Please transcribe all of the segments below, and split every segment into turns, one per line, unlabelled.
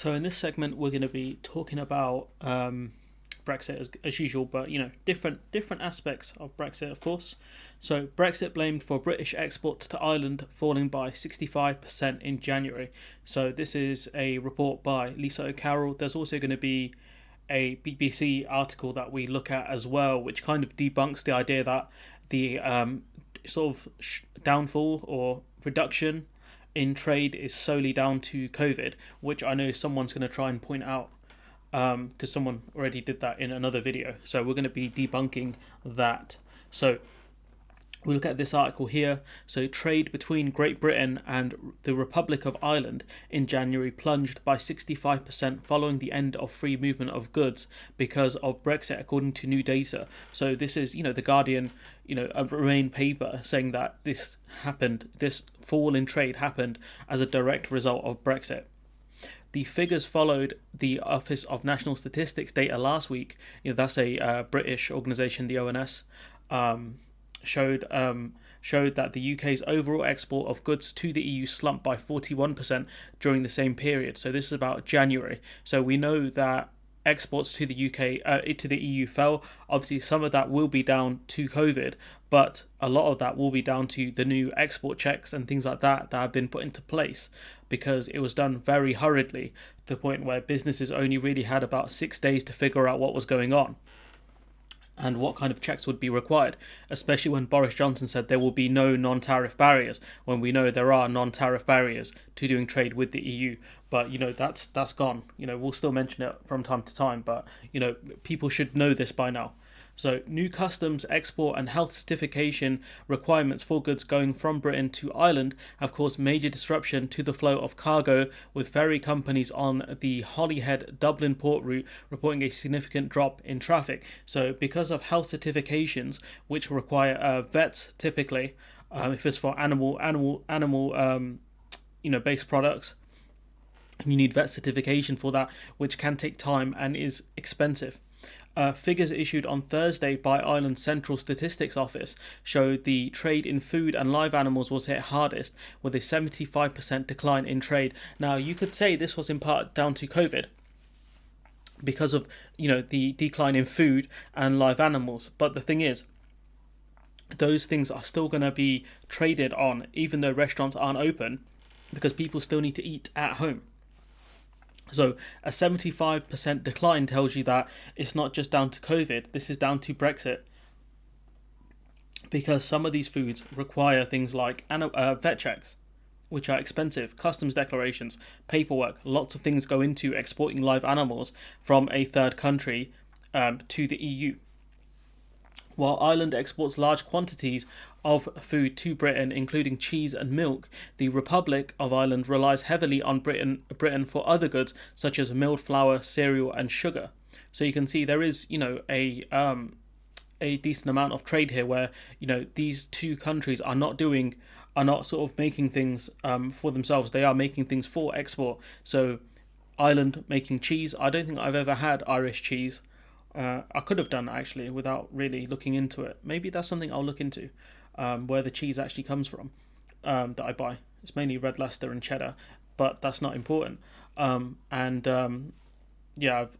So in this segment, we're going to be talking about Brexit as usual, but different aspects of Brexit, of course. So Brexit blamed for British exports to Ireland falling by 65% in January. So this is a report by Lisa O'Carroll. There's also going to be a BBC article that we look at as well, which kind of debunks the idea that the sort of downfall or reduction in trade is solely down to COVID, which I know someone's going to try and point out because someone already did that in another video. So we're going to be debunking that. So we look at this article here. So trade between Great Britain and the Republic of Ireland in January plunged by 65% following the end of free movement of goods because of Brexit, according to new data. So this is, the Guardian, a Remain paper saying that this fall in trade happened as a direct result of Brexit. The figures followed the Office of National Statistics data last week. That's a British organisation, the ONS. Showed that the UK's overall export of goods to the EU slumped by 41% during the same period. So this is about January. So we know that exports to the UK, to the EU fell. Obviously, some of that will be down to COVID, but a lot of that will be down to the new export checks and things like that have been put into place because it was done very hurriedly to the point where businesses only really had about 6 days to figure out what was going on and what kind of checks would be required, especially when Boris Johnson said there will be no non-tariff barriers, when we know there are non-tariff barriers to doing trade with the EU. But, that's gone. We'll still mention it from time to time, but, people should know this by now. So new customs, export and health certification requirements for goods going from Britain to Ireland have caused major disruption to the flow of cargo, with ferry companies on the Holyhead-Dublin port route reporting a significant drop in traffic. So because of health certifications, which require vets typically, if it's for animal based products, you need vet certification for that, which can take time and is expensive. Figures issued on Thursday by Ireland's Central Statistics Office showed the trade in food and live animals was hit hardest, with a 75% decline in trade. Now, you could say this was in part down to COVID because of, the decline in food and live animals. But the thing is, those things are still going to be traded on, even though restaurants aren't open, because people still need to eat at home. So a 75% decline tells you that it's not just down to COVID, this is down to Brexit. Because some of these foods require things like vet checks, which are expensive, customs declarations, paperwork. Lots of things go into exporting live animals from a third country to the EU. While Ireland exports large quantities of food to Britain, including cheese and milk, the Republic of Ireland relies heavily on Britain for other goods such as milled flour, cereal, and sugar. So you can see there is, a decent amount of trade here where, these two countries are not sort of making things for themselves. They are making things for export. So Ireland making cheese. I don't think I've ever had Irish cheese. I could have done actually without really looking into it. Maybe that's something I'll look into, where the cheese actually comes from that I buy. It's mainly red Leicester and cheddar, but that's not important. I've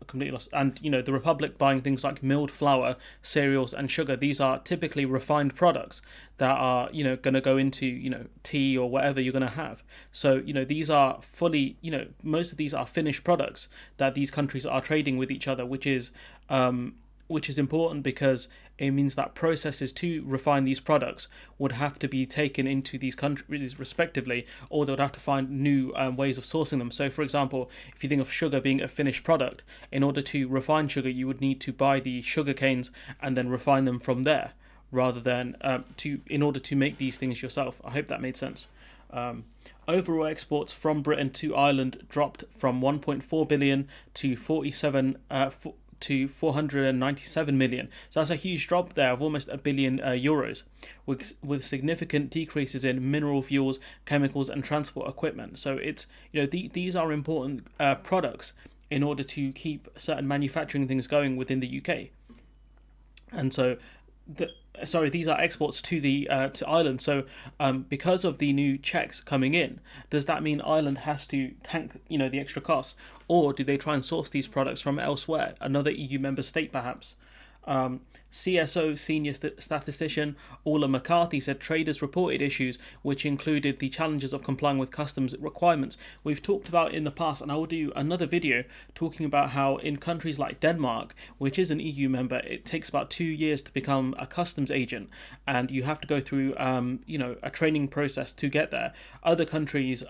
completely lost. And the Republic buying things like milled flour, cereals, and sugar. These are typically refined products that are going to go into tea or whatever you're going to have. So these are fully most of these are finished products that these countries are trading with each other, which is important because it means that processes to refine these products would have to be taken into these countries respectively, or they would have to find new ways of sourcing them. So, for example, if you think of sugar being a finished product, in order to refine sugar, you would need to buy the sugar canes and then refine them from there, rather than in order to make these things yourself. I hope that made sense. Overall exports from Britain to Ireland dropped from 1.4 billion to 497 million. So that's a huge drop there of almost €1 billion, with significant decreases in mineral fuels, chemicals, and transport equipment. So it's these are important products in order to keep certain manufacturing things going within the UK. And so the sorry, these are exports to the to Ireland. So because of the new checks coming in, does that mean Ireland has to tank, the extra costs, or do they try and source these products from elsewhere, another EU member state perhaps? CSO senior statistician Orla McCarthy said traders reported issues which included the challenges of complying with customs requirements. We've talked about in the past, and I will do another video talking about how in countries like Denmark, which is an EU member, it takes about 2 years to become a customs agent, and you have to go through a training process to get there. Other countries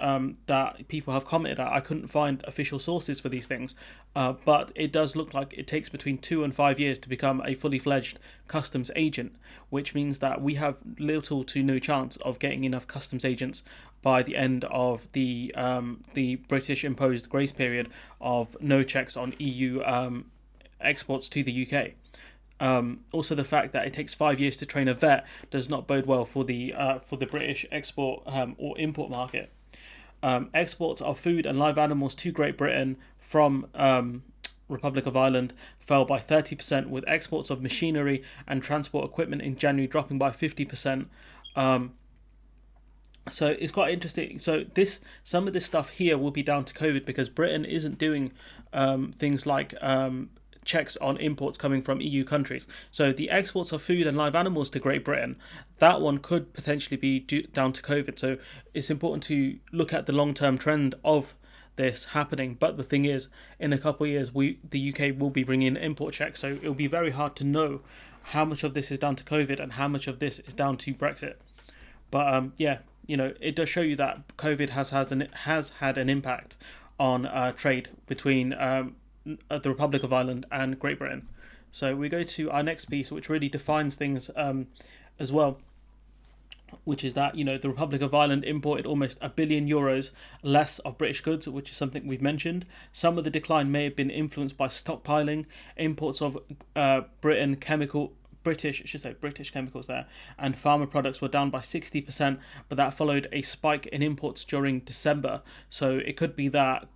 that people have commented at, I couldn't find official sources for these things, but it does look like it takes between 2 and 5 years to become a fully fledged customs agent, which means that we have little to no chance of getting enough customs agents by the end of the British imposed grace period of no checks on EU exports to the UK. Also, the fact that it takes 5 years to train a vet does not bode well for the British export or import market. Exports of food and live animals to Great Britain from Republic of Ireland fell by 30%, with exports of machinery and transport equipment in January dropping by 50%. So it's quite interesting. So some of this stuff here will be down to COVID, because Britain isn't doing things like checks on imports coming from EU countries. So the exports of food and live animals to Great Britain, that one could potentially be down to COVID. So it's important to look at the long-term trend of this happening. But the thing is, in a couple of years, the UK will be bringing in import checks, so it'll be very hard to know how much of this is down to COVID and how much of this is down to Brexit. But it does show you that COVID has had an impact on trade between the Republic of Ireland and Great Britain. So we go to our next piece, which really defines things as well, which is that the Republic of Ireland imported almost €1 billion less of British goods, which is something we've mentioned. Some of the decline may have been influenced by stockpiling. Imports of British chemicals there, and pharma products were down by 60%, but that followed a spike in imports during December. So it could be that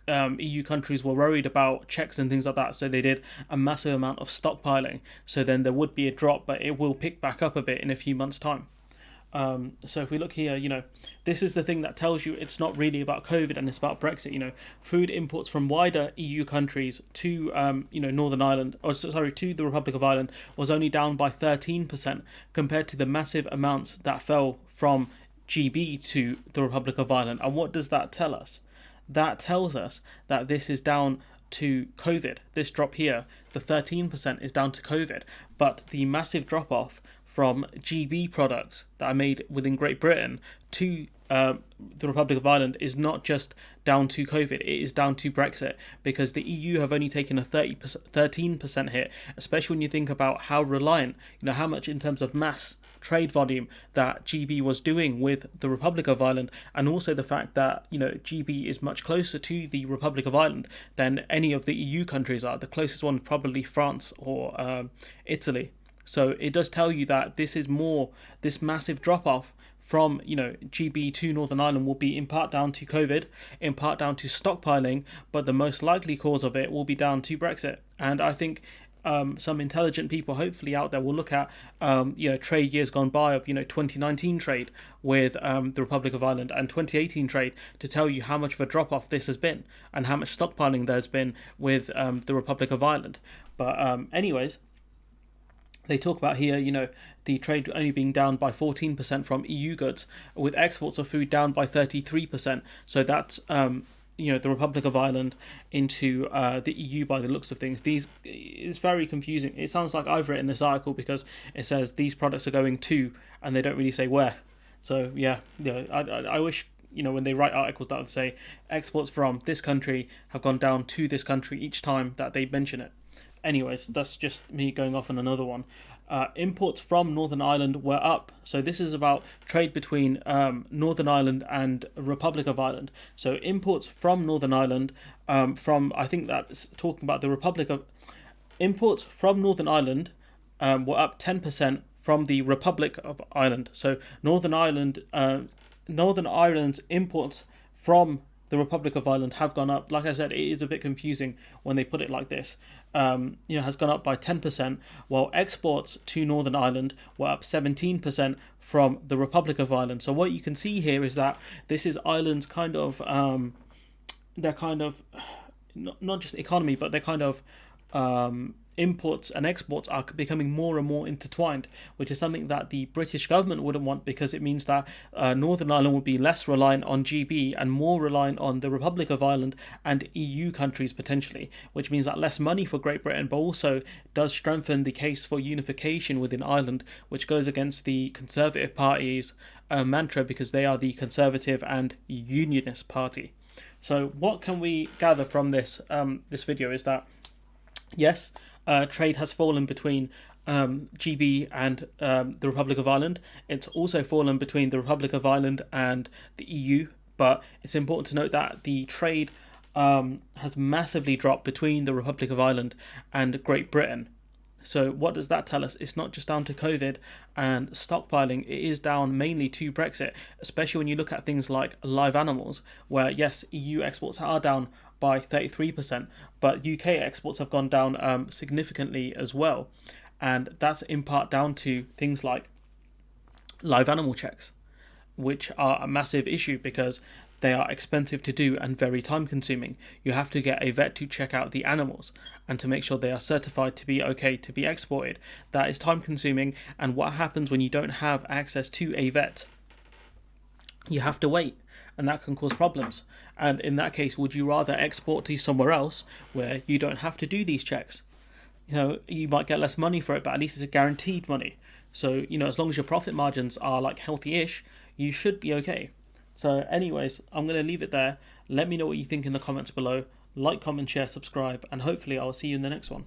EU countries were worried about checks and things like that, so they did a massive amount of stockpiling. So then there would be a drop, but it will pick back up a bit in a few months' time. So if we look here, this is the thing that tells you it's not really about COVID and it's about Brexit. Food imports from wider EU countries to, Northern Ireland, to the Republic of Ireland, was only down by 13% compared to the massive amounts that fell from GB to the Republic of Ireland. And what does that tell us? That tells us that this is down to COVID. This drop here, the 13%, is down to COVID, but the massive drop off from GB products that are made within Great Britain to the Republic of Ireland is not just down to COVID, it is down to Brexit, because the EU have only taken a 13% hit, especially when you think about how reliant, how much in terms of mass trade volume that GB was doing with the Republic of Ireland, and also the fact that GB is much closer to the Republic of Ireland than any of the EU countries are. The closest one probably France or Italy. So it does tell you that this massive drop off from GB to Northern Ireland will be in part down to COVID, in part down to stockpiling, but the most likely cause of it will be down to Brexit. And I think some intelligent people hopefully out there will look at trade years gone by of 2019 trade with the Republic of Ireland and 2018 trade to tell you how much of a drop off this has been and how much stockpiling there's been with the Republic of Ireland. But anyways, they talk about here, the trade only being down by 14% from EU goods, with exports of food down by 33%. So that's, the Republic of Ireland into the EU by the looks of things. It's very confusing. It sounds like I've written this article because it says these products are going to, and they don't really say where. So I wish, when they write articles that would say exports from this country have gone down to this country each time that they mention it. Anyways, that's just me going off on another one. Imports from Northern Ireland were up. So this is about trade between Northern Ireland and Republic of Ireland. So imports from Northern Ireland, I think that's talking about the Republic of... Imports from Northern Ireland were up 10% from the Republic of Ireland. So Northern Ireland's imports from the the Republic of Ireland have gone up. Like I said, it is a bit confusing when they put it like this. Has gone up by 10%, while exports to Northern Ireland were up 17% from the Republic of Ireland. So what you can see here is that this is Ireland's kind of their kind of not just economy, but their kind of imports and exports are becoming more and more intertwined, which is something that the British government wouldn't want, because it means that Northern Ireland would be less reliant on GB and more reliant on the Republic of Ireland and EU countries potentially, which means that less money for Great Britain, but also does strengthen the case for unification within Ireland, which goes against the Conservative Party's mantra, because they are the Conservative and Unionist Party. So what can we gather from this video is that, yes, trade has fallen between GB and the Republic of Ireland. It's also fallen between the Republic of Ireland and the EU, but it's important to note that the trade has massively dropped between the Republic of Ireland and Great Britain. So what does that tell us? It's not just down to COVID and stockpiling, it is down mainly to Brexit, especially when you look at things like live animals, where yes, EU exports are down by 33%, but UK exports have gone down significantly as well. And that's in part down to things like live animal checks, which are a massive issue because they are expensive to do and very time consuming. You have to get a vet to check out the animals and to make sure they are certified to be okay to be exported. That is time consuming, and what happens when you don't have access to a vet? You have to wait, and that can cause problems. And in that case, would you rather export to somewhere else where you don't have to do these checks? You might get less money for it, but at least it's a guaranteed money. So, as long as your profit margins are like healthy-ish, you should be okay. So anyways, I'm going to leave it there. Let me know what you think in the comments below. Like, comment, share, subscribe, and hopefully I'll see you in the next one.